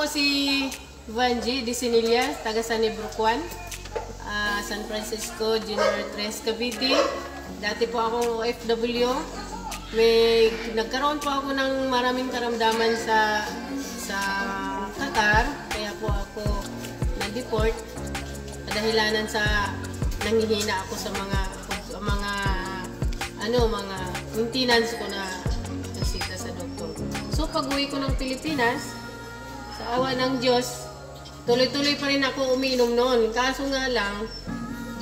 po si Vanji Disinilla, taga San Ibrucuan, San Francisco, Junior 3, Cavite. Dati po ako OFW. Nagkaroon po ako ng maraming karamdaman sa Qatar, kaya po ako na-deport. Dahilanan sa nanghihina ako sa mga maintenance ko na nasita sa doktor. So pag-uwi ko ng Pilipinas, sa awa ng Diyos, tuloy-tuloy pa rin ako umiinom noon. Kaso nga lang,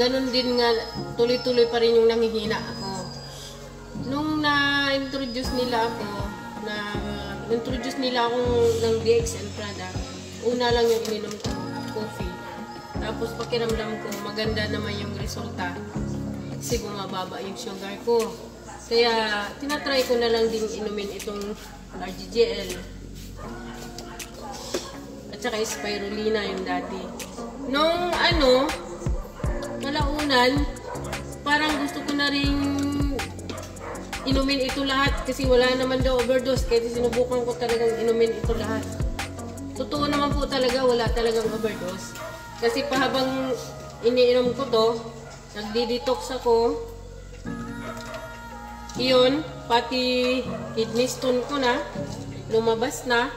ganun din nga, tuloy-tuloy pa rin yung nanghihina ako. Nung na-introduce nila ako ng DXL product, una lang yung ininom ko, coffee. Tapos pakiramdam ko, maganda naman yung resulta. Kasi bumababa yung sugar ko. Kaya tinatry ko na lang din inumin itong RGGL. At saka spirulina yung dati. Nung kalaunan, parang gusto ko na rin inumin ito lahat kasi wala naman daw overdose. Kaya sinubukan ko talagang inumin ito lahat. Totoo naman po talaga, wala talagang overdose. Kasi pahabang iniinom ko to, nagdi-detox ako. Iyon, pati kidney stone ko na, lumabas na.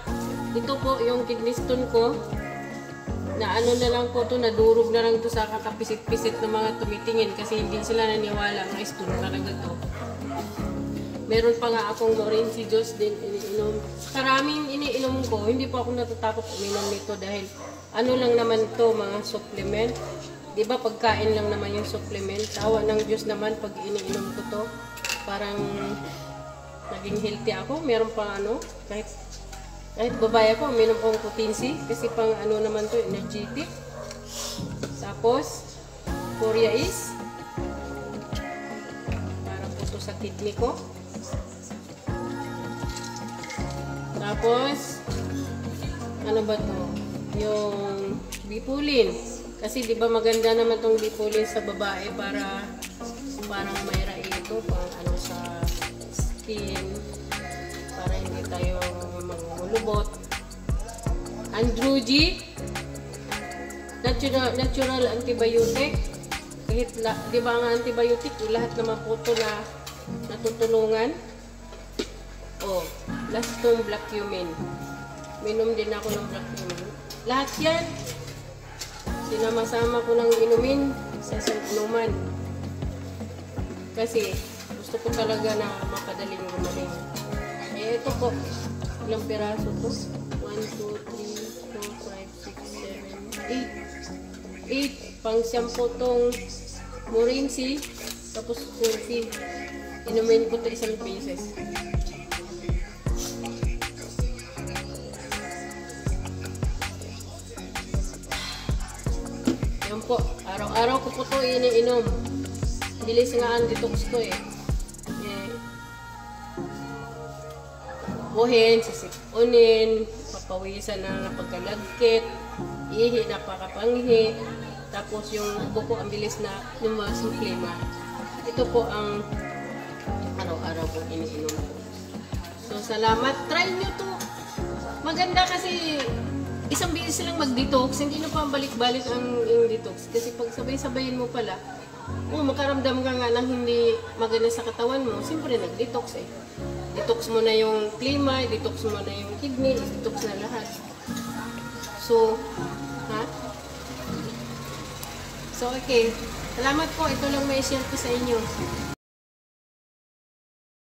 Ito po yung kidney stone ko. Na na lang po to, nadurog na lang to sa kakapisit-pisit ng mga tumitingin kasi hindi sila naniwala na stone talaga to. Meron pa nga akong Morinci juice din iniinom. Karaming iniinom ko, hindi po ako natatakot uminom nito dahil lang naman to, mga supplement. Diba pagkain lang naman yung supplement. Tawa ng Diyos naman pag iniinom ko to. Parang naging healthy ako. Meron pa kahit babae ako, uminom akong potency. Kasi pang naman to, energetic. Tapos, Korea is para po to sa kidney ko. Tapos, ano ba to? Yung Bipulin. Kasi di ba maganda naman tong Bipulin sa babae para parang may rai ito pang sa skin para hindi tayo mamulubot. Androgy, natural antibiotic. Kahit di ba ang antibiotic, lahat naman po ito na natutulungan. Last tong black cumin. Minom din ako ng black cumin. Lahat yan, sinama-sama ko ng inumin sa inuman. Kasi gusto ko talaga na mapadaling gumaling. Ito po, ilang piraso to? 1, 2, 3, 4, 5, 6, 7, 8. Pang shampoo tong Morinci, tapos coffee. Inumin ko to 1 pieces. Po, araw-araw ko po ito iniinom. Bilis nga ang detox ko buhin, sisipunin, papawisan na pagkalagkit, ihi, napakapanghi, tapos yung buko ang bilis na lumas yung klima. Ito po ang araw-araw ko iniinom ko. So, salamat. Try nyo to. Maganda kasi isang beses lang mag-detox, hindi na pa balik-balik yung detox. Kasi pag sabay-sabayin mo pala, makaramdam ka nga ng hindi maganda sa katawan mo, siyempre nag-detox Detox mo na yung klima, detox mo na yung kidney, detox na lahat. So, So, okay. Salamat po. Ito lang may share ko sa inyo.